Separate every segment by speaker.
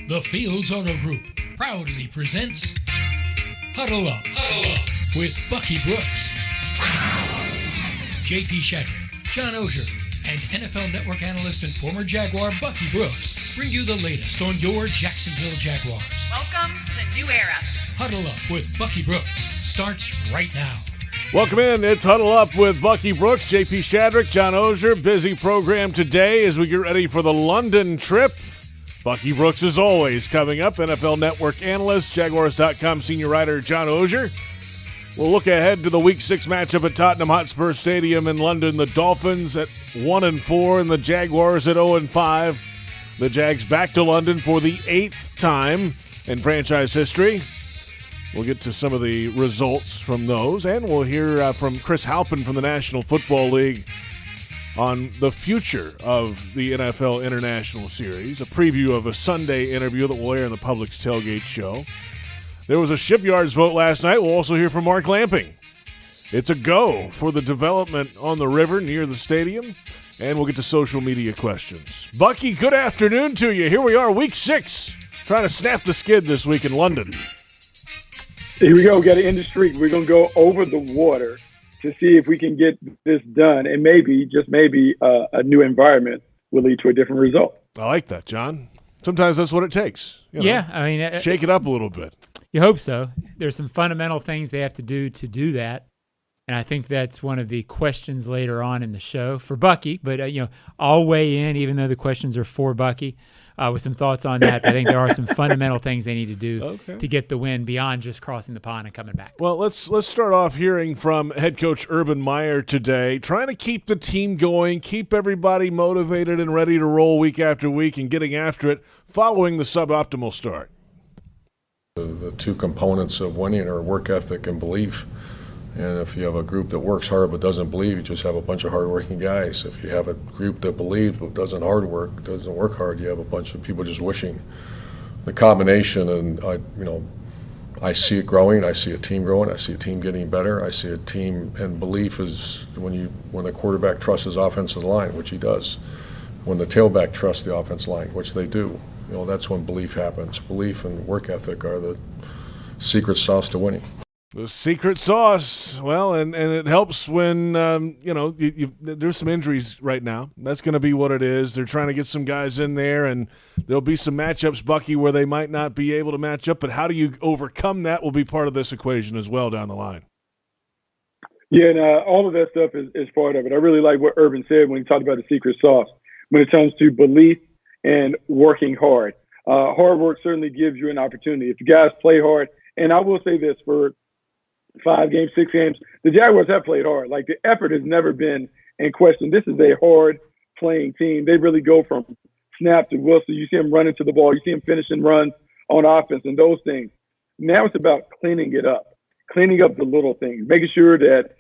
Speaker 1: The Fields on a Roop proudly presents Huddle Up, with Bucky Brooks, JP Shadrick, John Oehser, and NFL Network analyst and former Jaguar Bucky Brooks bring you the latest on your Jacksonville Jaguars.
Speaker 2: Welcome to the new era.
Speaker 1: Huddle Up with Bucky Brooks starts right now.
Speaker 3: Welcome in. It's Huddle Up with Bucky Brooks, JP Shadrick, John Oehser. Busy program today as we get ready for the London trip. Bucky Brooks, as always, coming up. NFL Network analyst, Jaguars.com senior writer John Oehser. We'll look ahead to the Week 6 matchup at Tottenham Hotspur Stadium in London. The Dolphins at 1-4 and the Jaguars at 0-5. The Jags back to London for the 8th time in franchise history. We'll get to some of the results from those, and we'll hear from Chris Halpin from the National Football League on the future of the NFL International Series, a preview of a Sunday interview that will air in the Publix Tailgate Show. There was a Shipyards vote last night. We'll also hear from Mark Lamping. It's a go for the development on the river near the stadium, and we'll get to social media questions. Bucky, good afternoon to you. Here we are, Week 6, trying to snap the skid this week in London.
Speaker 4: Here we go. We got to end the streak. We're going to go over the water to see if we can get this done, and maybe, just maybe, a new environment will lead to a different result.
Speaker 3: I like that, John. Sometimes that's what it takes.
Speaker 5: Yeah, I mean,
Speaker 3: shake it up a little bit.
Speaker 5: You hope so. There's some fundamental things they have to do that, and I think that's one of the questions later on in the show for Bucky. But I'll weigh in, even though the questions are for Bucky, with some thoughts on that. But I think there are some fundamental things they need to do to get the win beyond just crossing the pond and coming back.
Speaker 3: Well, let's start off hearing from head coach Urban Meyer today, trying to keep the team going, keep everybody motivated and ready to roll week after week and getting after it following the suboptimal start.
Speaker 6: The two components of winning are work ethic and belief. And if you have a group that works hard but doesn't believe, you just have a bunch of hardworking guys. If you have a group that believes but doesn't work hard, you have a bunch of people just wishing. The combination, and I see it growing. I see a team growing. I see a team getting better. I see a team, and belief is when the quarterback trusts his offensive line, which he does. When the tailback trusts the offensive line, which they do. That's when belief happens. Belief and work ethic are the secret sauce to winning.
Speaker 3: The secret sauce, well, and it helps when, there's some injuries right now. That's going to be what it is. They're trying to get some guys in there, and there'll be some matchups, Bucky, where they might not be able to match up. But how do you overcome that will be part of this equation as well down the line.
Speaker 4: Yeah, and all of that stuff is part of it. I really like what Urban said when he talked about the secret sauce. When it comes to belief and working hard. Hard work certainly gives you an opportunity. If you guys play hard, and I will say this, for 5 games, 6 games, the Jaguars have played hard. Like, the effort has never been in question. This is a hard-playing team. They really go from snap to Wilson. You see them running to the ball. You see them finishing runs on offense and those things. Now it's about cleaning it up, cleaning up the little things, making sure that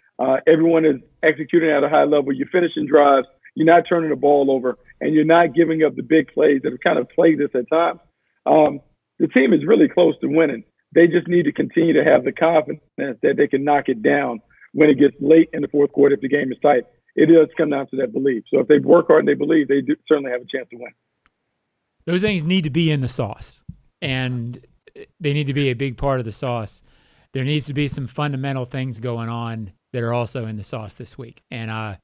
Speaker 4: everyone is executing at a high level. You're finishing drives. You're not turning the ball over, and you're not giving up the big plays that have kind of plagued us at times. The team is really close to winning. They just need to continue to have the confidence that they can knock it down when it gets late in the fourth quarter if the game is tight. It does come down to that belief. So if they work hard and they believe, they do certainly have a chance to win.
Speaker 5: Those things need to be in the sauce, and they need to be a big part of the sauce. There needs to be some fundamental things going on that are also in the sauce this week. And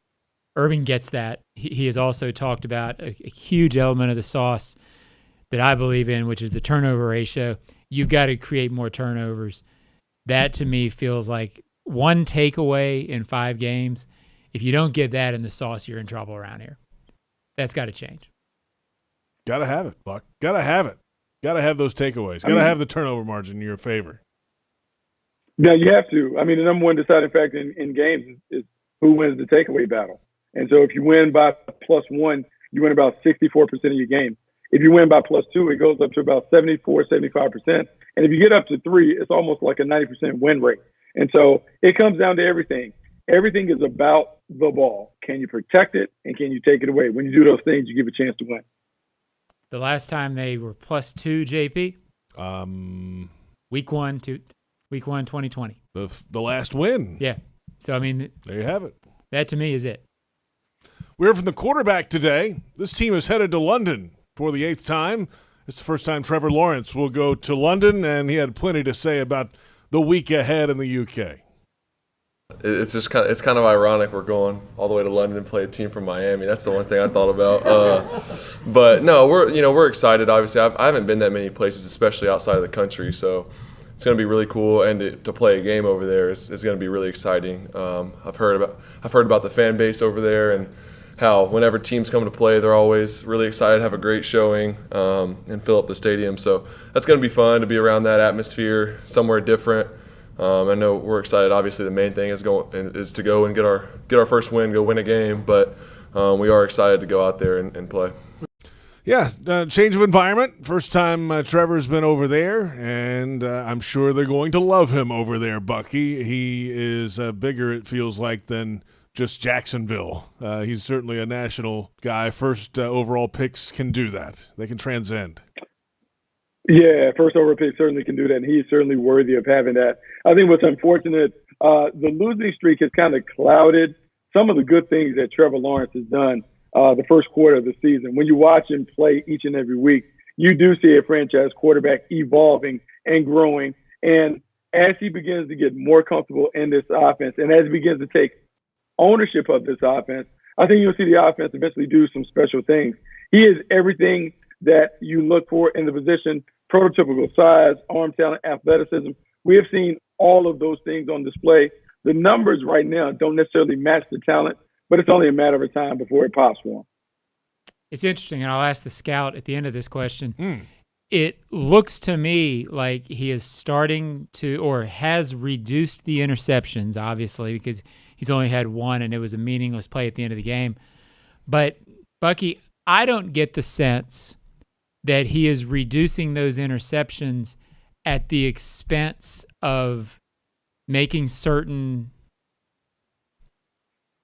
Speaker 5: Urban gets that. He has also talked about a huge element of the sauce that I believe in, which is the turnover ratio. You've got to create more turnovers. That, to me, feels like one takeaway in 5 games. If you don't get that in the sauce, you're in trouble around here. That's got to change.
Speaker 3: Got to have it, Buck. Got to have it. Got to have those takeaways. Got to have the turnover margin in your favor.
Speaker 4: Yeah, you have to. I mean, the number one deciding factor in games is who wins the takeaway battle. And so if you win by +1, you win about 64% of your games. If you win by +2, it goes up to about 74, 75%. And if you get up to 3, it's almost like a 90% win rate. And so it comes down to everything. Everything is about the ball. Can you protect it, and can you take it away? When you do those things, you give a chance to win.
Speaker 5: The last time they were +2, JP? Week 1, 2020.
Speaker 3: The last win.
Speaker 5: Yeah. So, I mean,
Speaker 3: there you have it.
Speaker 5: That, to me, is it.
Speaker 3: We heard from the quarterback today. This team is headed to London for the 8th time It's the first time Trevor Lawrence will go to London, and he had plenty to say about the week ahead in the UK.
Speaker 2: It's just kind of ironic we're going all the way to London and play a team from Miami. That's the one thing I thought about. But no, we're excited. Obviously, I haven't been that many places, especially outside of the country. So it's going to be really cool, and to play a game over there is going to be really exciting. I've heard about the fan base over there and how whenever teams come to play, they're always really excited to have a great showing and fill up the stadium. So that's going to be fun to be around that atmosphere, somewhere different. I know we're excited. Obviously, the main thing is to go and get our first win, go win a game. But we are excited to go out there and play.
Speaker 3: Yeah, change of environment. First time Trevor's been over there, and I'm sure they're going to love him over there, Bucky. He is bigger, it feels like, than just Jacksonville. He's certainly a national guy. First overall picks can do that. They can transcend.
Speaker 4: Yeah, first overall pick certainly can do that, and he's certainly worthy of having that. I think what's unfortunate, the losing streak has kind of clouded some of the good things that Trevor Lawrence has done the first quarter of the season. When you watch him play each and every week, you do see a franchise quarterback evolving and growing. And as he begins to get more comfortable in this offense, and as he begins to take ownership of this offense, I think you'll see the offense eventually do some special things. He is everything that you look for in the position: prototypical size, arm talent, athleticism. We have seen all of those things on display. The numbers right now don't necessarily match the talent, but it's only a matter of time before it pops for him.
Speaker 5: It's interesting, and I'll ask the scout at the end of this question. It looks to me like he is starting to, or has reduced the interceptions, obviously, because he's only had one, and it was a meaningless play at the end of the game. But, Bucky, I don't get the sense that he is reducing those interceptions at the expense of making certain,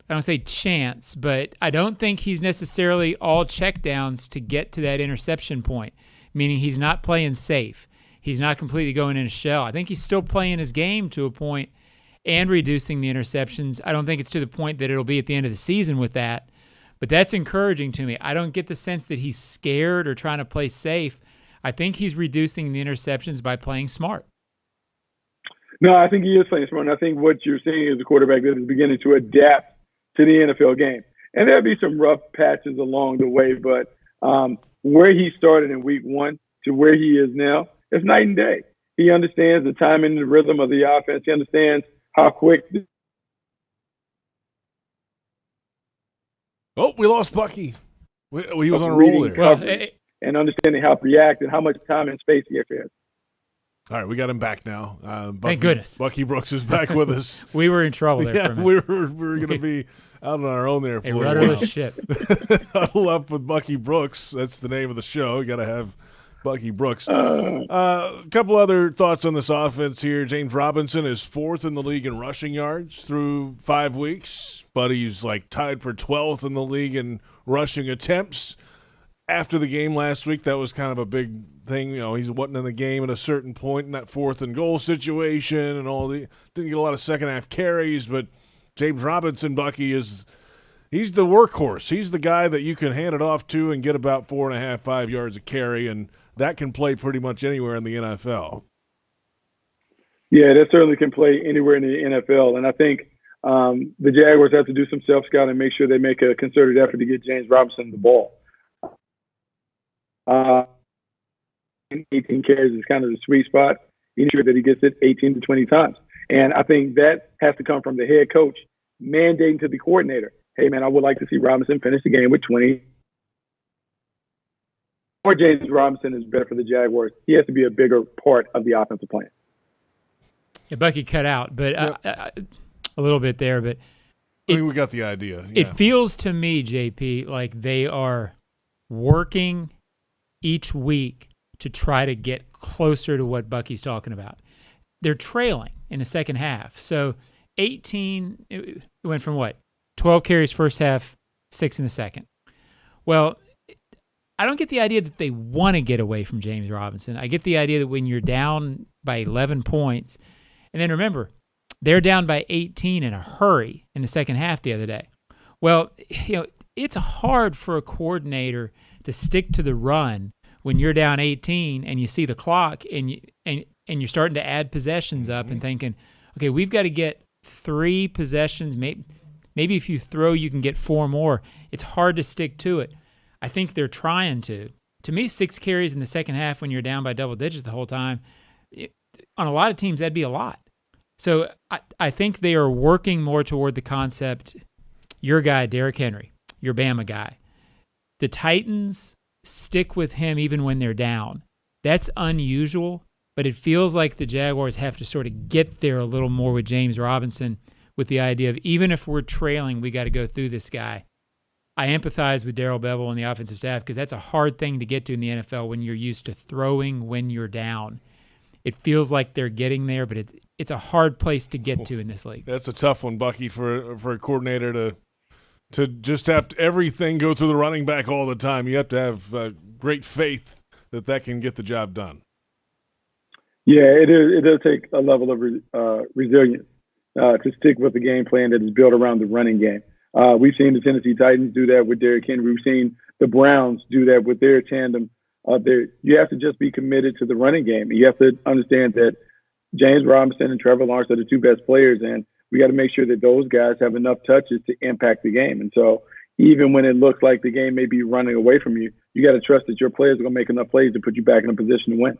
Speaker 5: I don't say chance, but I don't think he's necessarily all checkdowns to get to that interception point, meaning he's not playing safe. He's not completely going in a shell. I think he's still playing his game to a point and reducing the interceptions. I don't think it's to the point that it'll be at the end of the season with that, but that's encouraging to me. I don't get the sense that he's scared or trying to play safe. I think he's reducing the interceptions by playing smart.
Speaker 4: No, I think he is playing smart. And I think what you're seeing is a quarterback that is beginning to adapt to the NFL game. And there'll be some rough patches along the way, but where he started in week one to where he is now, it's night and day. He understands the timing and the rhythm of the offense. He understands how quick.
Speaker 3: Oh, we lost Bucky. He was on a roll there.
Speaker 4: Well, and understanding how to react and how much time and space he has.
Speaker 3: All right, we got him back now.
Speaker 5: Thank goodness.
Speaker 3: Bucky Brooks is back with us.
Speaker 5: We were in trouble there for a minute.
Speaker 3: we were going to be out on our own there for a little while.
Speaker 5: Rudderless ship.
Speaker 3: Huddle Up with Bucky Brooks. That's the name of the show. You got to have Bucky Brooks. A couple other thoughts on this offense here. James Robinson is fourth in the league in rushing yards through 5 weeks, but he's like tied for 12th in the league in rushing attempts. After the game last week, that was kind of a big thing. You know, he wasn't in the game at a certain point in that 4th and goal situation and all the didn't get a lot of second half carries, but James Robinson, Bucky, he's the workhorse. He's the guy that you can hand it off to and get about 4.5, 5 yards of carry, and that can play pretty much anywhere in the NFL.
Speaker 4: Yeah, that certainly can play anywhere in the NFL, and I think the Jaguars have to do some self-scouting and make sure they make a concerted effort to get James Robinson the ball. 18 carries is kind of the sweet spot. Ensure that he gets it 18 to 20 times. And I think that has to come from the head coach mandating to the coordinator, hey, man, I would like to see Robinson finish the game with 20. Or James Robinson is better for the Jaguars. He has to be a bigger part of the offensive plan.
Speaker 5: Yeah, Bucky cut out, but a little bit there. But
Speaker 3: I think we got the idea.
Speaker 5: It feels to me, JP, like they are working each week to try to get closer to what Bucky's talking about. They're trailing in the second half. So 18, it went from what? 12 carries first half, 6 in the second. Well, I don't get the idea that they want to get away from James Robinson. I get the idea that when you're down by 11 points, and then remember, they're down by 18 in a hurry in the second half the other day. Well, it's hard for a coordinator to stick to the run when you're down 18 and you see the clock and you're starting to add possessions up and thinking, okay, we've got to get 3 possessions. Maybe if you throw, you can get 4 more. It's hard to stick to it. I think they're trying to. To me, 6 carries in the second half when you're down by double digits the whole time, on a lot of teams, that'd be a lot. So I think they are working more toward the concept, your guy, Derrick Henry, your Bama guy. The Titans stick with him even when they're down. That's unusual, but it feels like the Jaguars have to sort of get there a little more with James Robinson, with the idea of even if we're trailing, we got to go through this guy. I empathize with Darrell Bevell and the offensive staff because that's a hard thing to get to in the NFL when you're used to throwing when you're down. It feels like they're getting there, but it's a hard place to get to in this league.
Speaker 3: That's a tough one, Bucky, for a coordinator to just have everything go through the running back all the time. You have to have great faith that can get the job done.
Speaker 4: Yeah, it does take a level of resilience to stick with the game plan that is built around the running game. We've seen the Tennessee Titans do that with Derrick Henry. We've seen the Browns do that with their tandem. You have to just be committed to the running game. You have to understand that James Robinson and Trevor Lawrence are the 2 best players, and we got to make sure that those guys have enough touches to impact the game. And so even when it looks like the game may be running away from you, you got to trust that your players are going to make enough plays to put you back in a position to win.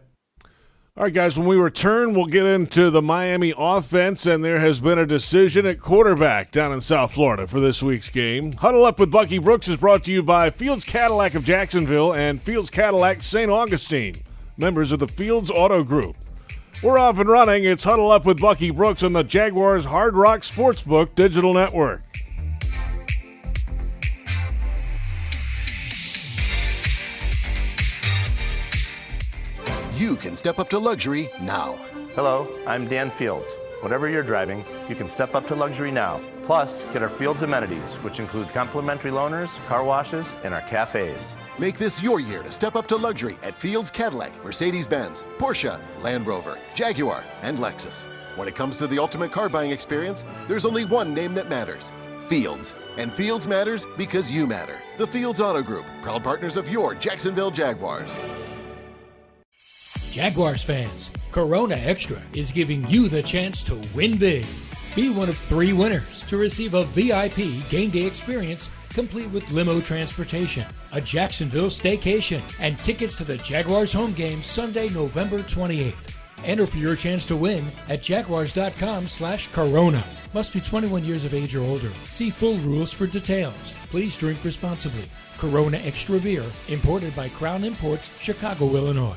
Speaker 3: All right, guys, when we return, we'll get into the Miami offense, and there has been a decision at quarterback down in South Florida for this week's game. Huddle Up with Bucky Brooks is brought to you by Fields Cadillac of Jacksonville and Fields Cadillac St. Augustine, members of the Fields Auto Group. We're off and running. It's Huddle Up with Bucky Brooks on the Jaguars Hard Rock Sportsbook Digital Network.
Speaker 7: You can step up to luxury now.
Speaker 8: Hello, I'm Dan Fields. Whatever you're driving, you can step up to luxury now. Plus, get our Fields amenities, which include complimentary loaners, car washes, and our cafes.
Speaker 7: Make this your year to step up to luxury at Fields Cadillac, Mercedes-Benz, Porsche, Land Rover, Jaguar, and Lexus. When it comes to the ultimate car buying experience, there's only one name that matters: Fields. And Fields matters because you matter. The Fields Auto Group, proud partners of your Jacksonville Jaguars.
Speaker 1: Jaguars fans, Corona Extra is giving you the chance to win big. Be one of 3 winners to receive a VIP game day experience complete with limo transportation, a Jacksonville staycation, and tickets to the Jaguars home game Sunday, November 28th. Enter for your chance to win at jaguars.com/Corona. Must be 21 years of age or older. See full rules for details. Please drink responsibly. Corona Extra Beer, imported by Crown Imports, Chicago, Illinois.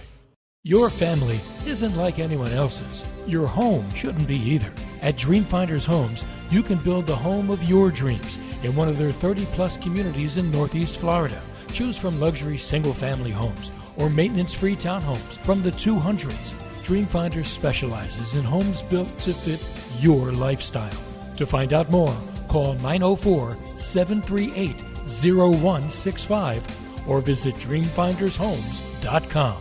Speaker 1: Your family isn't like anyone else's. Your home shouldn't be either. At Dreamfinders Homes, you can build the home of your dreams in one of their 30-plus communities in Northeast Florida. Choose from luxury single-family homes or maintenance-free townhomes from the 200s. Dreamfinders specializes in homes built to fit your lifestyle. To find out more, call 904-738-0165 or visit dreamfindershomes.com.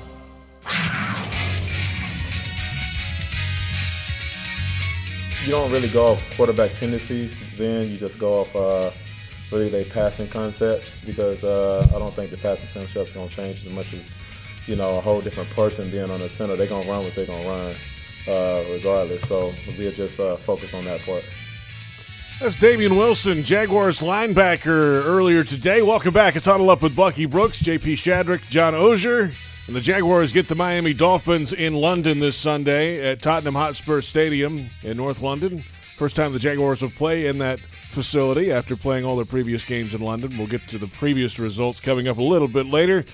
Speaker 9: You don't really go off quarterback tendencies, then you just go off really their passing concept, because I don't think the passing concept is going to change as much as, a whole different person being on the center. They're going to run what they're going to run regardless, so we'll just focus on that part.
Speaker 3: That's Damian Wilson, Jaguars linebacker, earlier today. Welcome back. It's Huddle Up with Bucky Brooks, JP Shadrick, John Oehser. And the Jaguars get the Miami Dolphins in London this Sunday at Tottenham Hotspur Stadium in North London. First time the Jaguars will play in that facility after playing all their previous games in London. We'll get to the previous results coming up a little bit later.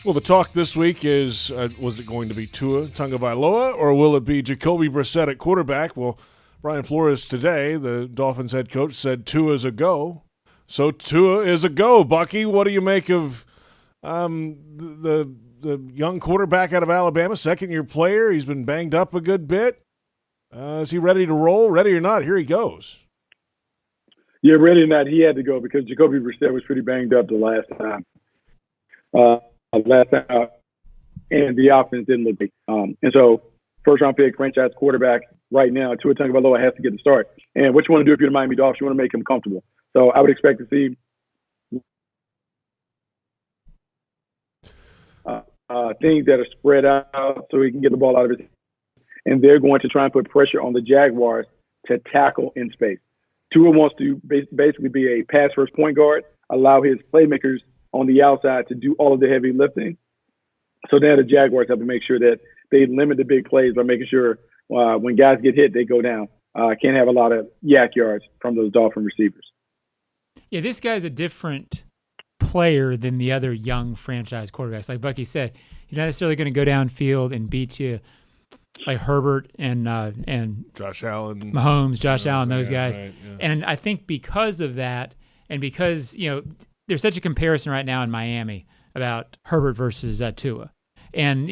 Speaker 3: Well, the talk this week is, was it going to be Tua Tagovailoa, or will it be Jacoby Brissett at quarterback? Well, Brian Flores today, the Dolphins head coach, said Tua is a go. So Tua is a go. Bucky, what do you make of the young quarterback out of Alabama, second-year player? He's been banged up a good bit. Is he ready to roll? Ready or not, here he goes.
Speaker 4: Yeah, ready or not, he had to go because Jacoby Brissett was pretty banged up the last time. And the offense didn't look big. And so, first-round pick, franchise quarterback right now, Tua Tagovailoa has to get the start. And what you want to do if you're the Miami Dolphins, you want to make him comfortable. So I would expect to see things that are spread out so he can get the ball out of his. And they're going to try and put pressure on the Jaguars to tackle in space. Tua wants to basically be a pass-first point guard, allow his playmakers on the outside to do all of the heavy lifting. So now the Jaguars have to make sure that they limit the big plays by making sure when guys get hit, they go down. Can't have a lot of yak yards from those Dolphin receivers.
Speaker 5: Yeah, this guy's a different player than the other young franchise quarterbacks. Like Bucky said, he's not necessarily going to go downfield and beat you like Herbert and
Speaker 3: Josh Allen,
Speaker 5: Mahomes, Josh Allen, those guys.
Speaker 3: Right, yeah.
Speaker 5: And I think because of that, and because there's such a comparison right now in Miami about Herbert versus Tua, and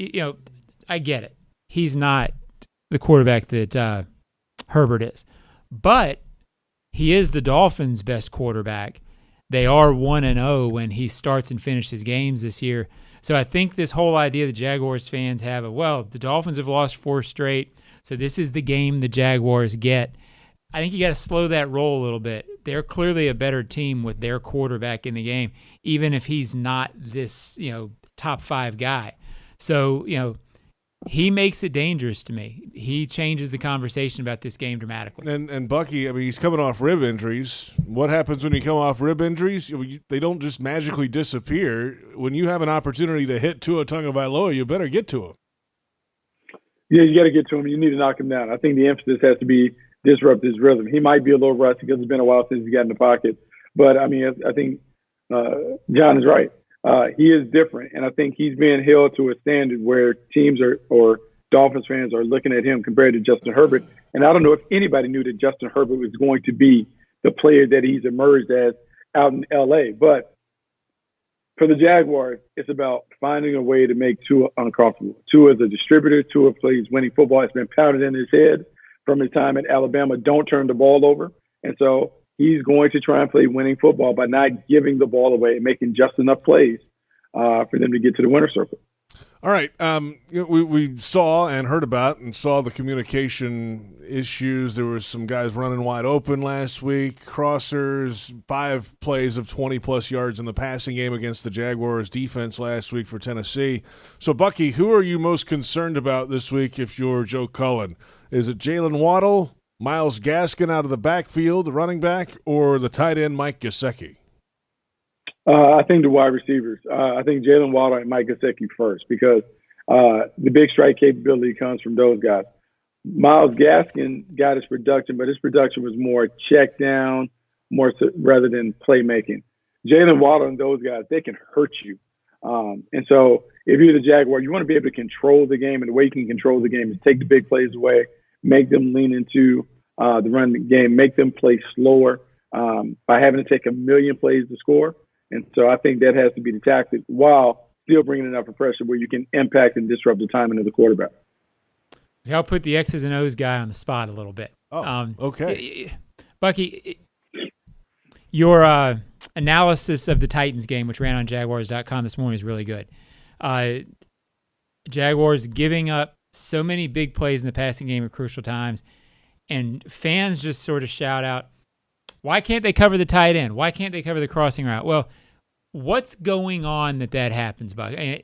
Speaker 5: I get it. He's not the quarterback that Herbert is, but he is the Dolphins' best quarterback. They are 1-0 when he starts and finishes games this year. So I think this whole idea the Jaguars fans have the Dolphins have lost 4 straight, so this is the game the Jaguars get. I think you got to slow that roll a little bit. They're clearly a better team with their quarterback in the game, even if he's not this, top 5 guy. So, he makes it dangerous to me. He changes the conversation about this game dramatically.
Speaker 3: And Bucky, I mean, he's coming off rib injuries. What happens when you come off rib injuries? They don't just magically disappear. When you have an opportunity to hit Tua Tagovailoa, you better get to him.
Speaker 4: Yeah, you got to get to him. You need to knock him down. I think the emphasis has to be disrupt his rhythm. He might be a little rusty because it's been a while since he got in the pocket. But, I mean, I think John is right. He is different, and I think he's being held to a standard where teams or Dolphins fans are looking at him compared to Justin Herbert. And I don't know if anybody knew that Justin Herbert was going to be the player that he's emerged as out in L.A. But for the Jaguars, it's about finding a way to make Tua uncomfortable. Tua is a distributor. Tua plays winning football. It's been pounded in his head from his time at Alabama. Don't turn the ball over. And so he's going to try and play winning football by not giving the ball away and making just enough plays for them to get to the winner's circle.
Speaker 3: All right. We saw and heard about and saw the communication issues. There was some guys running wide open last week, crossers, 5 plays of 20-plus yards in the passing game against the Jaguars defense last week for Tennessee. So, Bucky, who are you most concerned about this week if you're Joe Cullen? Is it Jalen Waddle, Myles Gaskin out of the backfield, the running back, or the tight end Mike Gesicki?
Speaker 4: I think the wide receivers. I think Jalen Waddle and Mike Gesicki first because the big strike capability comes from those guys. Myles Gaskin got his production, but his production was more check down, rather than playmaking. Jalen Waddle and those guys, they can hurt you. And so if you're the Jaguar, you want to be able to control the game, and the way you can control the game is take the big plays away, make them lean into the run game, make them play slower by having to take 1 million plays to score. And so I think that has to be the tactic while still bringing enough pressure where you can impact and disrupt the timing of the quarterback.
Speaker 5: I'll put the X's and O's guy on the spot a little bit.
Speaker 3: Okay.
Speaker 5: Bucky, your analysis of the Titans game, which ran on Jaguars.com this morning, is really good. Jaguars giving up so many big plays in the passing game at crucial times, and fans just sort of shout out, why can't they cover the tight end? Why can't they cover the crossing route? Well, what's going on that happens, Buck? And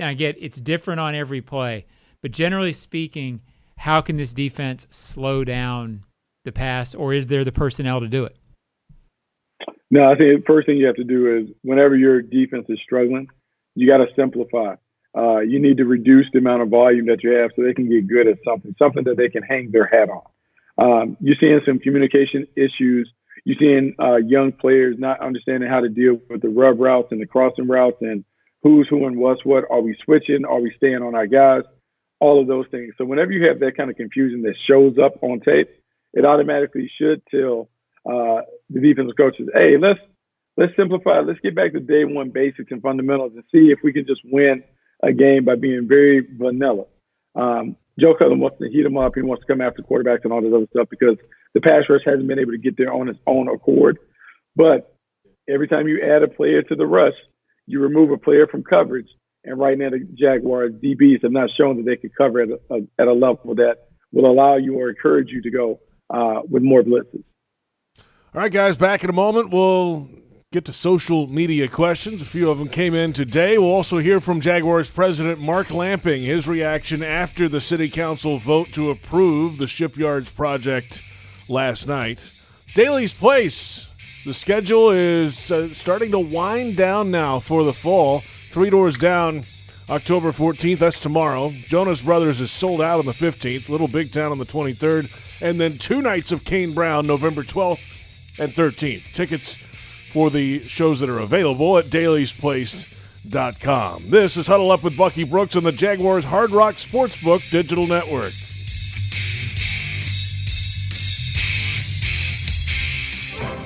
Speaker 5: I get it's different on every play, but generally speaking, how can this defense slow down the pass, or is there the personnel to do it?
Speaker 4: No, I think the first thing you have to do is whenever your defense is struggling, you got to simplify. You need to reduce the amount of volume that you have so they can get good at something that they can hang their hat on. You're seeing some communication issues. You're seeing young players not understanding how to deal with the rub routes and the crossing routes and who's who and what's what. Are we switching? Are we staying on our guys? All of those things. So whenever you have that kind of confusion that shows up on tape, it automatically should tell the defensive coaches, hey, let's simplify. Let's get back to day one basics and fundamentals and see if we can just win a game by being very vanilla. Joe Cullen wants to heat them up. He wants to come after quarterbacks and all this other stuff because the pass rush hasn't been able to get there on its own accord. But every time you add a player to the rush, you remove a player from coverage. And right now, the Jaguars DBs have not shown that they can cover at a level that will allow you or encourage you to go with more blitzes.
Speaker 3: All right, guys, back in a moment. We'll get to social media questions. A few of them came in today. We'll also hear from Jaguars President Mark Lamping, his reaction after the City Council vote to approve the Shipyards project last night. Daly's Place. The schedule is starting to wind down now for the fall. 3 Doors Down, October 14th. That's tomorrow. Jonas Brothers is sold out on the 15th. Little Big Town on the 23rd. And then 2 nights of Kane Brown, November 12th and 13th. Tickets for the shows that are available at dailysplace.com. This is Huddle Up with Bucky Brooks on the Jaguars Hard Rock Sportsbook Digital Network.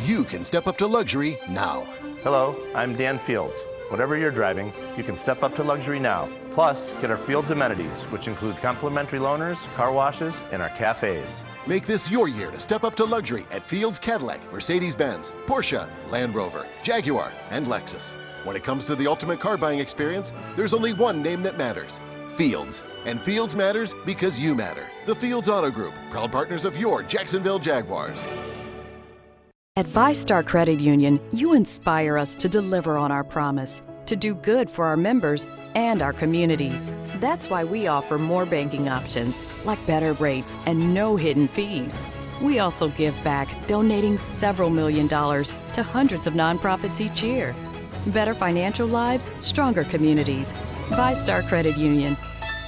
Speaker 7: You can step up to luxury now.
Speaker 8: Hello, I'm Dan Fields. Whatever you're driving, you can step up to luxury now. Plus, get our Fields amenities, which include complimentary loaners, car washes, and our cafes.
Speaker 7: Make this your year to step up to luxury at Fields Cadillac, Mercedes-Benz, Porsche, Land Rover, Jaguar, and Lexus. When it comes to the ultimate car buying experience, there's only one name that matters: Fields. And Fields matters because you matter. The Fields Auto Group, proud partners of your Jacksonville Jaguars.
Speaker 10: At VyStar Credit Union, you inspire us to deliver on our promise, to do good for our members and our communities. That's why we offer more banking options, like better rates and no hidden fees. We also give back, donating several $1 million to hundreds of nonprofits each year. Better financial lives, stronger communities. VyStar Credit Union.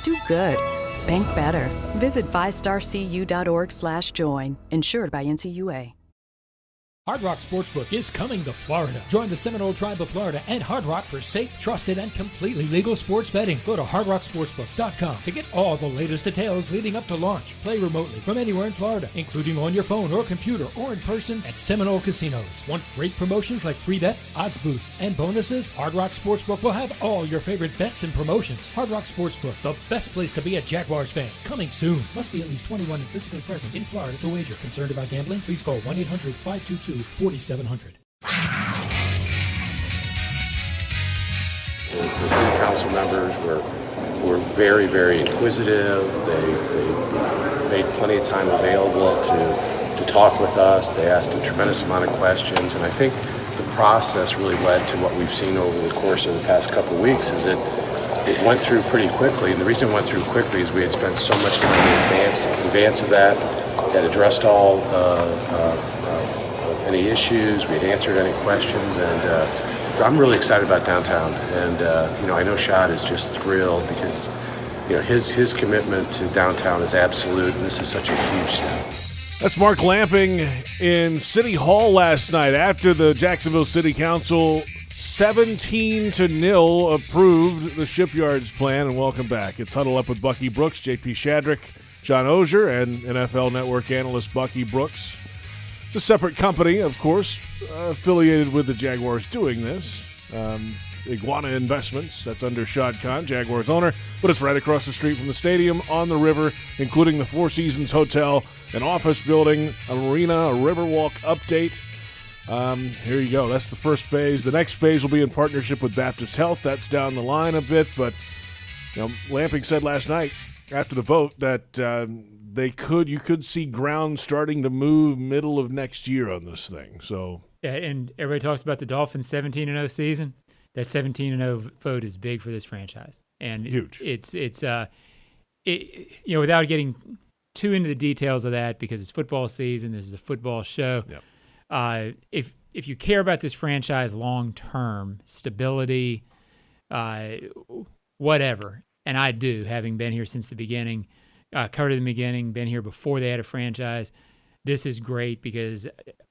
Speaker 10: Do good. Bank better. Visit vystarcu.org/join. Insured by NCUA.
Speaker 1: Hard Rock Sportsbook is coming to Florida. Join the Seminole Tribe of Florida and Hard Rock for safe, trusted, and completely legal sports betting. Go to hardrocksportsbook.com to get all the latest details leading up to launch. Play remotely from anywhere in Florida, including on your phone or computer or in person at Seminole Casinos. Want great promotions like free bets, odds boosts, and bonuses? Hard Rock Sportsbook will have all your favorite bets and promotions. Hard Rock Sportsbook, the best place to be a Jaguars fan. Coming soon. Must be at least 21 and physically present in Florida to wager. Concerned about gambling? Please call 1-800-522-4700.
Speaker 11: The city council members were very, very inquisitive. They made plenty of time available to talk with us. They asked a tremendous amount of questions, and I think the process really led to what we've seen over the course of the past couple of weeks. Is it went through pretty quickly, and the reason it went through quickly is we had spent so much time in advance of that, had addressed all any issues, we had answered any questions, and I'm really excited about downtown. And I know Shad is just thrilled because his commitment to downtown is absolute, and this is such a huge step.
Speaker 3: That's Mark Lamping in City Hall last night after the Jacksonville City Council 17-0 approved the Shipyards plan. And welcome back. It's Huddle Up with Bucky Brooks, JP Shadrick, John Oehser, and NFL Network analyst Bucky Brooks. It's a separate company, of course, affiliated with the Jaguars doing this. Iguana Investments, that's under Shad Khan, Jaguars owner, but it's right across the street from the stadium, on the river, including the Four Seasons Hotel, an office building, a marina, a Riverwalk update. Here you go. That's the first phase. The next phase will be in partnership with Baptist Health. That's down the line a bit, but Lamping said last night after the vote that you could see ground starting to move middle of next year on this thing. So
Speaker 5: yeah, and everybody talks about the Dolphins 17-0 season. That 17-0 vote is big for this franchise, and
Speaker 3: huge.
Speaker 5: It's without getting too into the details of that, because it's football season. This is a football show.
Speaker 3: Yep.
Speaker 5: If you care about this franchise long term, stability, whatever, and I do, having been here since the beginning. Covered in the beginning, been here before they had a franchise. This is great because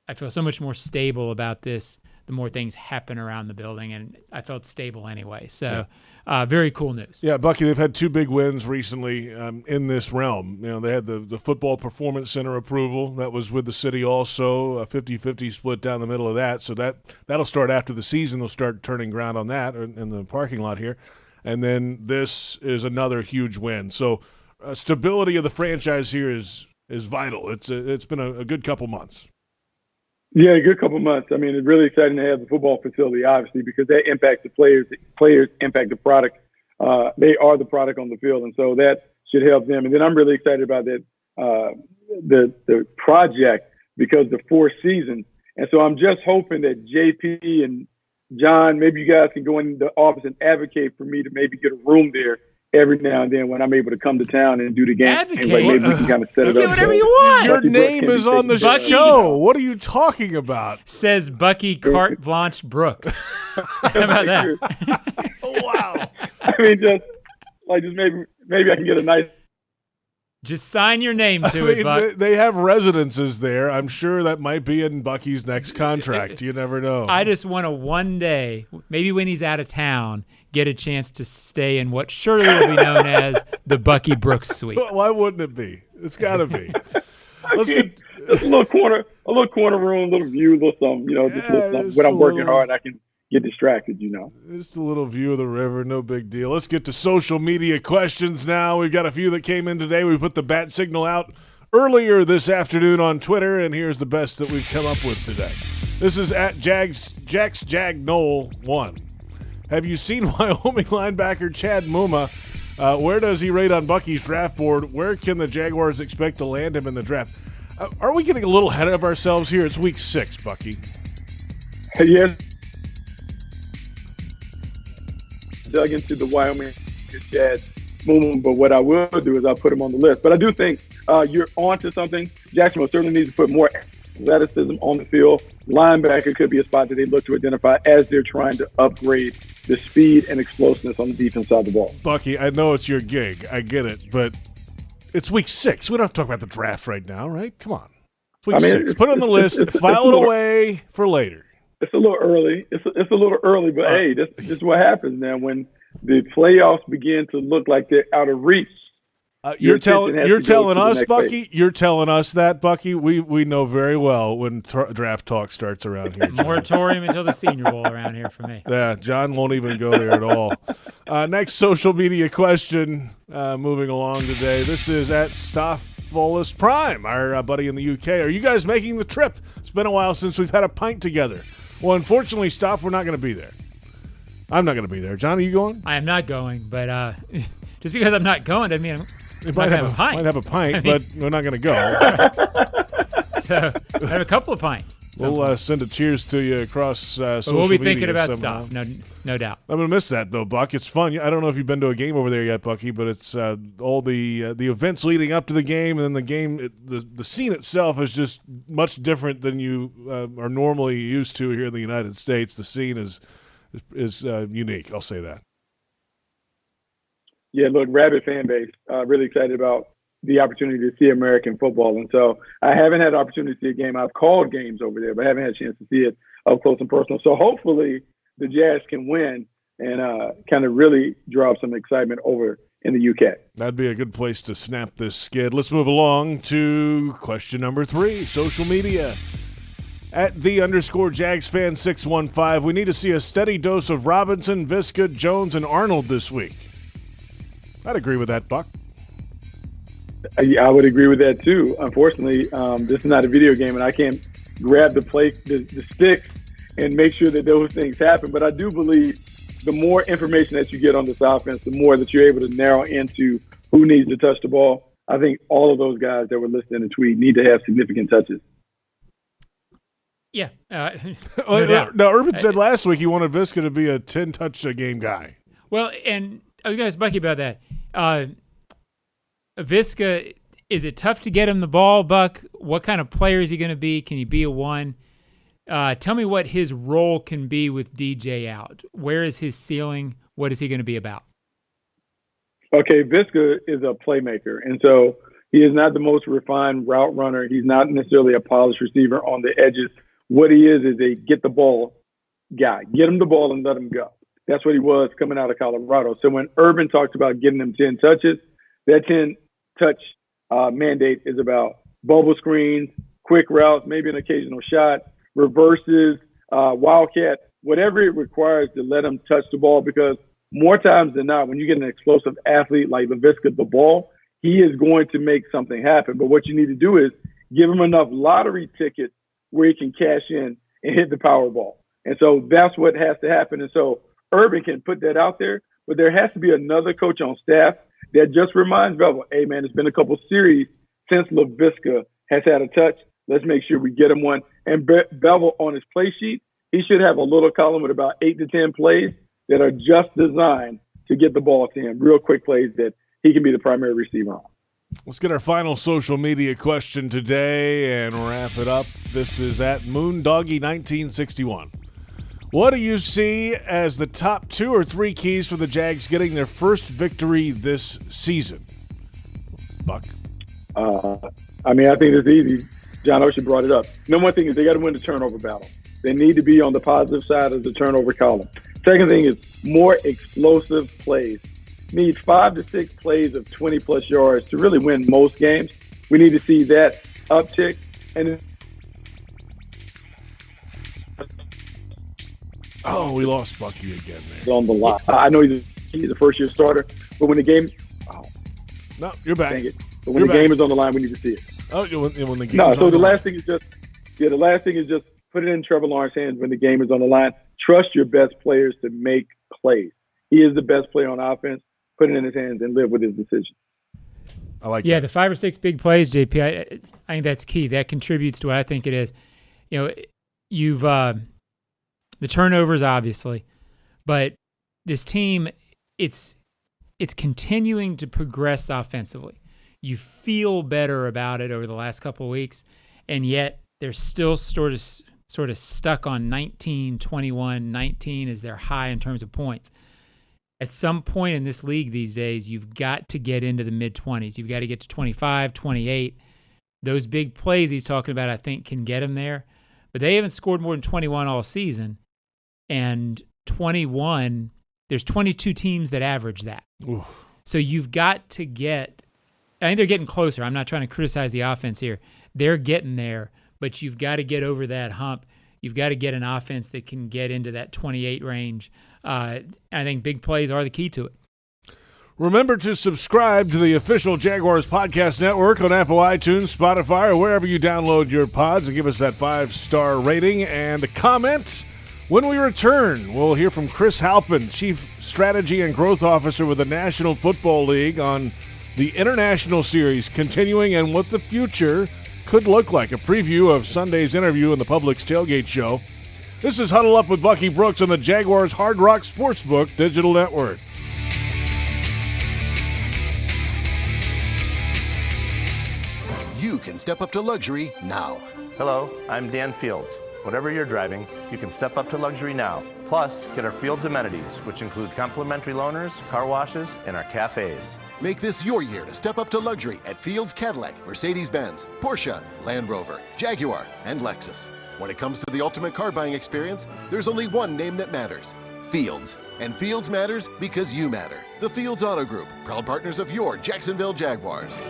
Speaker 5: I feel so much more stable about this the more things happen around the building, and I felt stable anyway. So very cool news.
Speaker 3: Yeah, Bucky, they've had 2 big wins recently in this realm. They had the Football Performance Center approval. That was with the city also, a 50-50 split down the middle of that. So that'll start after the season. They'll start turning ground on that in the parking lot here. And then this is another huge win. So stability of the franchise here is vital. It's been a good couple months.
Speaker 4: Yeah, a good couple months. I mean, it's really exciting to have the football facility, obviously, because that impacts the players. The players impact the product. They are the product on the field, and so that should help them. And then I'm really excited about that the project, because the Four Seasons And so I'm just hoping that JP and John, maybe you guys can go in the office and advocate for me to maybe get a room there every now and then when I'm able to come to town and do the game.
Speaker 5: Advocate?
Speaker 4: Like maybe we can kind of set it
Speaker 5: Do
Speaker 4: up.
Speaker 5: whatever you want.
Speaker 3: Your
Speaker 4: Bucky Brooks
Speaker 3: name
Speaker 4: can
Speaker 3: is
Speaker 4: be
Speaker 3: on the
Speaker 4: taken care of.
Speaker 3: show. What are you talking about?
Speaker 5: Says Bucky Carte Blanche Brooks. How about that?
Speaker 3: Wow.
Speaker 4: I mean, just maybe I can get a nice.
Speaker 5: Just sign your name to it, Buck.
Speaker 3: They have residences there. I'm sure that might be in Bucky's next contract. You never know.
Speaker 5: I just want to one day, maybe when he's out of town, get a chance to stay in what surely will be known as the Bucky Brooks suite.
Speaker 3: Why wouldn't it be? It's got to be. Let's
Speaker 4: Just a little corner room, little view, little something. Just a little something. When I'm working hard, I can get distracted.
Speaker 3: Just a little view of the river, no big deal. Let's get to social media questions now. We've got a few that came in today. We put the bat signal out earlier this afternoon on Twitter, and here's the best that we've come up with today. This is at JagsJagNoel1. Have you seen Wyoming linebacker Chad Muma? Where does he rate on Bucky's draft board? Where can the Jaguars expect to land him in the draft? Are we getting a little ahead of ourselves here? It's week 6, Bucky.
Speaker 4: Yes. Dug into the Wyoming Chad Muma, but what I will do is I'll put him on the list. But I do think you're on to something. Jacksonville certainly needs to put more athleticism on the field. Linebacker could be a spot that they look to identify as they're trying to upgrade the speed and explosiveness on the defense side of the ball.
Speaker 3: Bucky, I know it's your gig. I get it, but it's week 6. We don't have to talk about the draft right now, right? Come on. It's week 6. Put it on the list. File it away for later.
Speaker 4: It's a little early. It's a little early, but hey, this is what happens now when the playoffs begin to look like they're out of reach.
Speaker 3: You're telling us, Bucky. Phase. You're telling us that, Bucky. We know very well when draft talk starts around here.
Speaker 5: Moratorium until the Senior Bowl around here for me.
Speaker 3: Yeah, John won't even go there at all. Next social media question. Moving along today. This is at Stoffolus Prime, our buddy in the UK. Are you guys making the trip? It's been a while since we've had a pint together. Well, unfortunately, Stoff, we're not going to be there. I'm not going to be there. John, are you going?
Speaker 5: I am not going, but just because I'm not going doesn't mean
Speaker 3: I might have a pint, but we're not going to go.
Speaker 5: So I have a couple of pints.
Speaker 3: We'll send a cheers to you across social media.
Speaker 5: We'll be thinking about
Speaker 3: somehow.
Speaker 5: stuff, no doubt.
Speaker 3: I'm going to miss that, though, Buck. It's fun. I don't know if you've been to a game over there yet, Bucky, but it's all the events leading up to the game, and then the game, the scene itself is just much different than you are normally used to here in the United States. The scene is unique. I'll say that.
Speaker 4: Yeah, look, rabid fan base. Really excited about the opportunity to see American football. And so I haven't had the opportunity to see a game. I've called games over there, but I haven't had a chance to see it up close and personal. So hopefully the Jazz can win and kind of really draw up some excitement over in the UK.
Speaker 3: That'd be a good place to snap this skid. Let's move along to question number 3, social media. At @the_JagsFan615, we need to see a steady dose of Robinson, Viska, Jones, and Arnold this week. I'd agree with that, Buck.
Speaker 4: I would agree with that, too. Unfortunately, this is not a video game, and I can't grab the sticks and make sure that those things happen. But I do believe the more information that you get on this offense, the more that you're able to narrow into who needs to touch the ball. I think all of those guys that were listed in the tweet need to have significant touches.
Speaker 5: Yeah.
Speaker 3: Now, Urban said last week he wanted Viska to be a 10-touch-a-game guy.
Speaker 5: Well, and I was going to ask Bucky about that. Viska, is it tough to get him the ball, Buck? What kind of player is he going to be? Can he be a 1? Tell me what his role can be with DJ out. Where is his ceiling? What is he going to be about?
Speaker 4: Okay, Viska is a playmaker, and so he is not the most refined route runner. He's not necessarily a polished receiver on the edges. What he is a get the ball guy. Get him the ball and let him go. That's what he was coming out of Colorado. So when Urban talks about getting him 10 touches, that 10-touch mandate is about bubble screens, quick routes, maybe an occasional shot, reverses, wildcat, whatever it requires to let him touch the ball, because more times than not, when you get an explosive athlete like Laviska the ball, he is going to make something happen. But what you need to do is give him enough lottery tickets where he can cash in and hit the Powerball. And so that's what has to happen. And so Urban can put that out there, but there has to be another coach on staff that just reminds Bevel, hey, man, it's been a couple series since Laviska has had a touch. Let's make sure we get him one. and bevel on his play sheet, he should have a little column with about 8 to 10 plays that are just designed to get the ball to him, real quick plays that he can be the primary receiver on.
Speaker 3: Let's get our final social media question today and wrap it up. This is at Moondoggy1961. What do you see as the top 2 or 3 keys for the Jags getting their first victory this season? Buck?
Speaker 4: I think it's easy. John Oehser brought it up. Number one thing is they got to win the turnover battle. They need to be on the positive side of the turnover column. Second thing is more explosive plays. Need 5 to 6 plays of 20-plus yards to really win most games. We need to see that uptick. And
Speaker 3: we lost Bucky again there.
Speaker 4: On the line. I know he's a first-year starter, but when the game
Speaker 3: no, you're back.
Speaker 4: Dang it. But when the game is on the line, we need to see it.
Speaker 3: Oh, when the game
Speaker 4: no,
Speaker 3: is
Speaker 4: so
Speaker 3: on
Speaker 4: the last thing is just put it in Trevor Lawrence's hands when the game is on the line. Trust your best players to make plays. He is the best player on offense. Put it in his hands and live with his decision.
Speaker 3: I like that.
Speaker 5: The 5 or 6 big plays, JP, I think that's key. That contributes to what I think it is. You've the turnovers, obviously, but this team, it's continuing to progress offensively. You feel better about it over the last couple of weeks, and yet they're still sort of stuck on 19, 21, 19 is their high in terms of points. At some point in this league these days, you've got to get into the mid-20s. You've got to get to 25, 28. Those big plays he's talking about, I think, can get them there. But they haven't scored more than 21 all season. And 21, there's 22 teams that average that.
Speaker 3: Oof.
Speaker 5: So you've got to get – I think they're getting closer. I'm not trying to criticize the offense here. They're getting there, but you've got to get over that hump. You've got to get an offense that can get into that 28 range. I think big plays are the key to it.
Speaker 3: Remember to subscribe to the official Jaguars Podcast Network on Apple iTunes, Spotify, or wherever you download your pods, and give us that 5-star rating and a comment. When we return, we'll hear from Chris Halpin, Chief Strategy and Growth Officer with the National Football League, on the International Series continuing and what the future could look like. A preview of Sunday's interview in the Publix Tailgate Show. This is Huddle Up with Bucky Brooks on the Jaguars Hard Rock Sportsbook Digital Network.
Speaker 7: You can step up to luxury now.
Speaker 8: Hello, I'm Dan Fields. Whatever you're driving, you can step up to luxury now. Plus, get our Fields amenities, which include complimentary loaners, car washes, and our cafes.
Speaker 7: Make this your year to step up to luxury at Fields Cadillac, Mercedes-Benz, Porsche, Land Rover, Jaguar, and Lexus. When it comes to the ultimate car buying experience, there's only one name that matters: Fields. And Fields matters because you matter. The Fields Auto Group, proud partners of your Jacksonville Jaguars.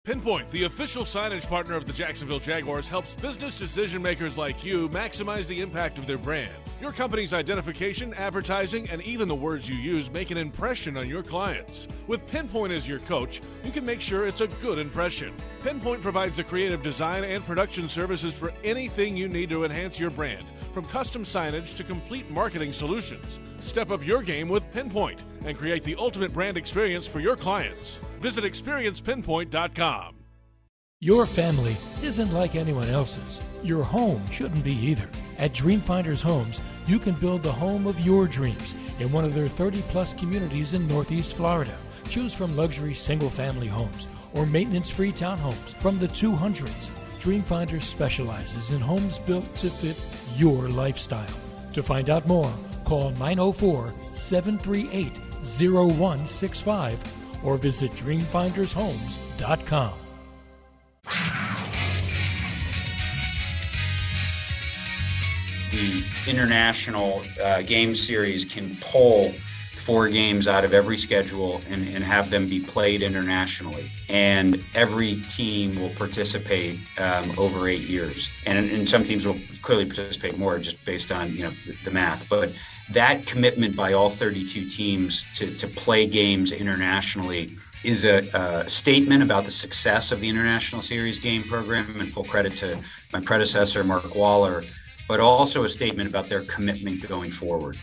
Speaker 3: Pinpoint, the official signage partner of the Jacksonville Jaguars, helps business decision makers like you maximize the impact of their brand. Your company's identification, advertising, and even the words you use make an impression on your clients. With Pinpoint as your coach, you can make sure it's a good impression. Pinpoint provides the creative design and production services for anything you need to enhance your brand, from custom signage to complete marketing solutions. Step up your game with Pinpoint and create the ultimate brand experience for your clients. Visit experiencepinpoint.com.
Speaker 1: Your family isn't like anyone else's. Your home shouldn't be either. At Dreamfinders Homes, you can build the home of your dreams in one of their 30-plus communities in Northeast Florida. Choose from luxury single-family homes or maintenance-free townhomes from the 200s. Dreamfinders specializes in homes built to fit your lifestyle. To find out more, call 904-738-0165 or visit dreamfindershomes.com.
Speaker 12: The international game series can pull 4 games out of every schedule and have them be played internationally. And every team will participate over 8 years. And some teams will clearly participate more just based on the math. But that commitment by all 32 teams to play games internationally is a statement about the success of the International Series game program, and full credit to my predecessor, Mark Waller, but also a statement about their commitment going forward.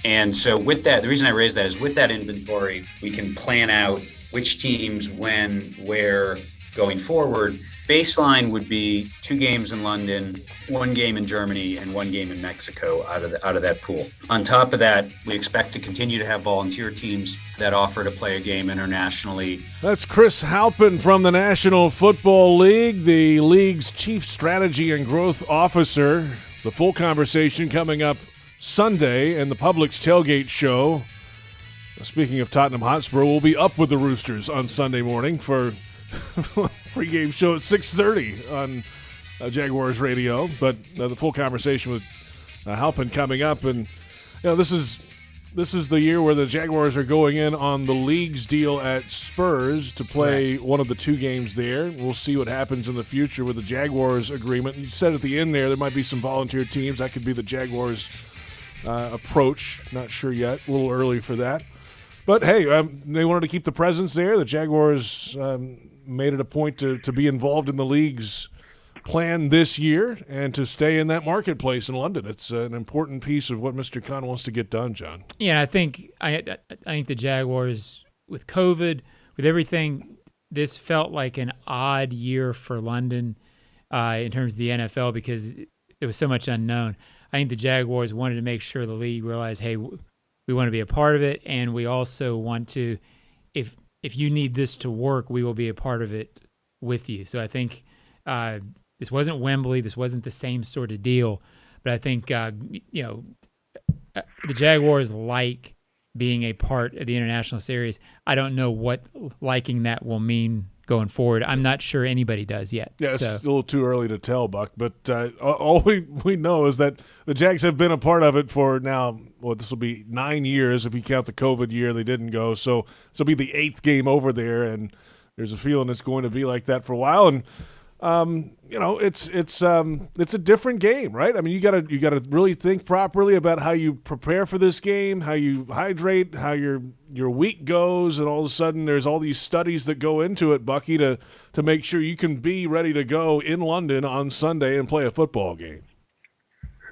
Speaker 12: And so with that, the reason I raise that is with that inventory, we can plan out which teams, when, where, going forward. baseline would be 2 games in London, 1 game in Germany, and 1 game in Mexico out of that pool. On top of that, we expect to continue to have volunteer teams that offer to play a game internationally.
Speaker 3: That's Chris Halpin from the National Football League, the league's chief strategy and growth officer. The full conversation coming up Sunday in the Publix Tailgate Show. Speaking of Tottenham Hotspur, we'll be up with the Roosters on Sunday morning for pregame show at 6:30 on Jaguars radio. But the full conversation with Halpin coming up, and this is the year where the Jaguars are going in on the league's deal at Spurs to play one of the 2 games there. We'll see what happens in the future with the Jaguars agreement. You said at the end there might be some volunteer teams. That could be the Jaguars' approach. Not sure yet. A little early for that. But, hey, they wanted to keep the presence there. The Jaguars made it a point to be involved in the league's plan this year and to stay in that marketplace in London. It's an important piece of what Mr. Khan wants to get done, John.
Speaker 5: Yeah, I think the Jaguars, with COVID, with everything, this felt like an odd year for London in terms of the NFL because there was so much unknown. I think the Jaguars wanted to make sure the league realized, hey, we want to be a part of it, and we also want to, if you need this to work, we will be a part of it with you. So I think this wasn't Wembley. This wasn't the same sort of deal. But I think, the Jaguars like being a part of the international series. I don't know what liking that will mean going forward. I'm not sure anybody does yet.
Speaker 3: Yeah, it's a little too early to tell, Buck. But all we know is that the Jags have been a part of it for now, this will be 9 years if you count the COVID year they didn't go. So this will be the 8th game over there, and there's a feeling it's going to be like that for a while. And it's a different game, right? I mean, you gotta really think properly about how you prepare for this game, how you hydrate, how your week goes, and all of a sudden there's all these studies that go into it, Bucky, to make sure you can be ready to go in London on Sunday and play a football game.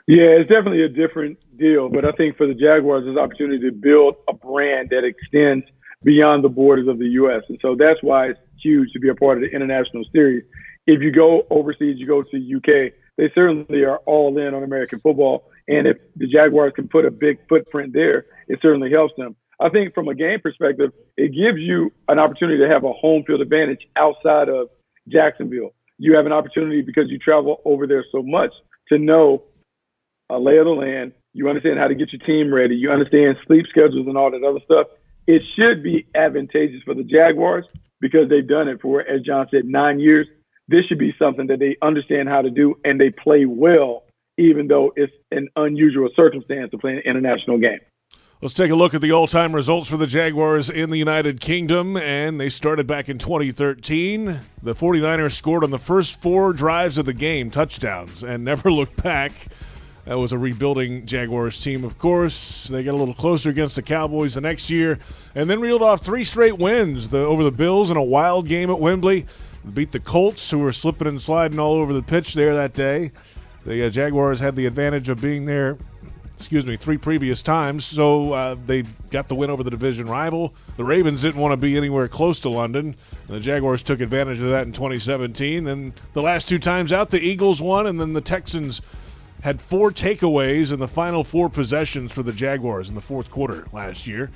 Speaker 4: Yeah, it's definitely a different deal, but I think for the Jaguars, there's an opportunity to build a brand that extends beyond the borders of the U.S., and so that's why it's huge to be a part of the international series. If you go overseas, you go to the UK, they certainly are all in on American football. And if the Jaguars can put a big footprint there, it certainly helps them. I think from a game perspective, it gives you an opportunity to have a home field advantage outside of Jacksonville. You have an opportunity because you travel over there so much to know a lay of the land. You understand how to get your team ready. You understand sleep schedules and all that other stuff. It should be advantageous for the Jaguars because they've done it for, as John said, 9 years. This should be something that they understand how to do, and they play well, even though it's an unusual circumstance to play an international game.
Speaker 3: Let's take a look at the all-time results for the Jaguars in the United Kingdom, and they started back in 2013. The 49ers scored on the first 4 drives of the game, touchdowns, and never looked back. That was a rebuilding Jaguars team, of course. They got a little closer against the Cowboys the next year, and then reeled off 3 straight wins over the Bills in a wild game at Wembley. Beat the Colts, who were slipping and sliding all over the pitch there that day. The Jaguars had the advantage of being there, 3 previous times, so they got the win over the division rival. The Ravens didn't want to be anywhere close to London. The Jaguars took advantage of that in 2017. And the last 2 times out, the Eagles won, and then the Texans had 4 takeaways in the final 4 possessions for the Jaguars in the fourth quarter last year,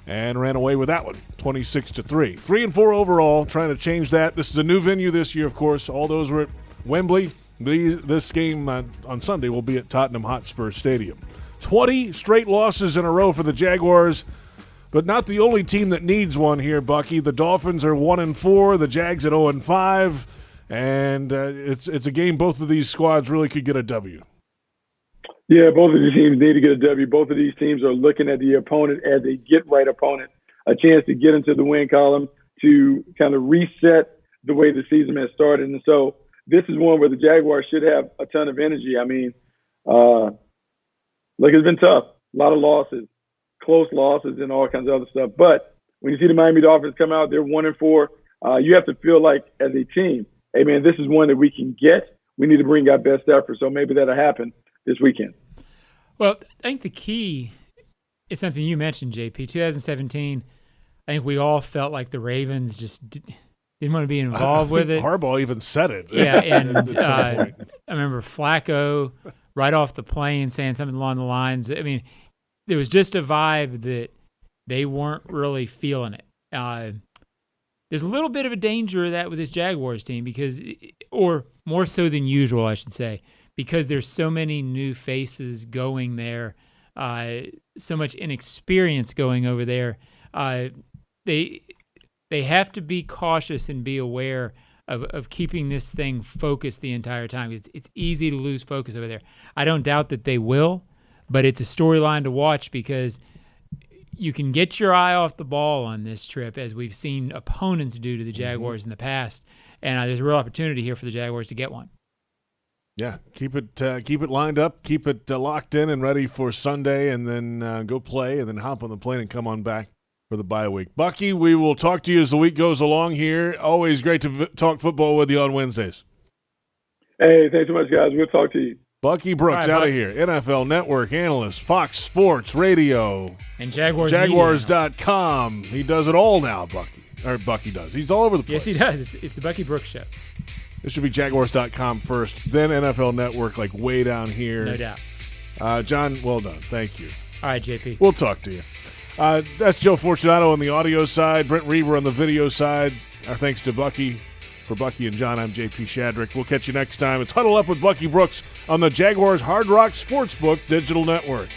Speaker 3: and ran away with that one, 26-3. 3-4 overall, trying to change that. This is a new venue this year, of course. All those were at Wembley. This game on Sunday will be at Tottenham Hotspur Stadium. 20 straight losses in a row for the Jaguars, but not the only team that needs one here, Bucky. The Dolphins are 1-4, the Jags at 0-5, and it's a game both of these squads really could get a W.
Speaker 4: Yeah, both of these teams need to get a W. Both of these teams are looking at the opponent as a get-right opponent, a chance to get into the win column, to kind of reset the way the season has started. And so this is one where the Jaguars should have a ton of energy. I mean, it's been tough. A lot of losses, close losses, and all kinds of other stuff. But when you see the Miami Dolphins come out, they're 1-4. You have to feel like, as a team, hey, man, this is one that we can get. We need to bring our best effort. So maybe that'll happen this weekend.
Speaker 5: Well, I think the key is something you mentioned, JP. 2017, I think we all felt like the Ravens Didn't want to be involved with it.
Speaker 3: Harbaugh even said it.
Speaker 5: Yeah, and
Speaker 3: at some point.
Speaker 5: I remember Flacco right off the plane saying something along the lines. I mean, there was just a vibe that they weren't really feeling it. There's a little bit of a danger of that with this Jaguars team or more so than usual, I should say, because there's so many new faces going there, so much inexperience going over there. They have to be cautious and be aware of keeping this thing focused the entire time. It's easy to lose focus over there. I don't doubt that they will, but it's a storyline to watch because you can get your eye off the ball on this trip, as we've seen opponents do to the Jaguars in the past, and there's a real opportunity here for the Jaguars to get one.
Speaker 3: Yeah, keep it lined up, keep it locked in and ready for Sunday, and then go play, and then hop on the plane and come on back for the bye week. Bucky, we will talk to you as the week goes along here. Always great to talk football with you on Wednesdays.
Speaker 4: Hey, thanks so much, guys. We'll talk to you.
Speaker 3: Bucky Brooks out of here, NFL Network analyst, Fox Sports Radio,
Speaker 5: and
Speaker 3: Jaguars.com. He does it all now, Bucky. Or Bucky does. He's all over the place.
Speaker 5: Yes, he does. It's the Bucky Brooks Show.
Speaker 3: This should be Jaguars.com first, then NFL Network, like way down here.
Speaker 5: No doubt.
Speaker 3: John, well done. Thank you.
Speaker 5: All right, JP.
Speaker 3: We'll talk to you. That's Joe Fortunato on the audio side, Brent Reaver on the video side. Our thanks to Bucky. For Bucky and John, I'm JP Shadrick. We'll catch you next time. It's Huddle Up with Bucky Brooks on the Jaguars Hard Rock Sportsbook Digital Network.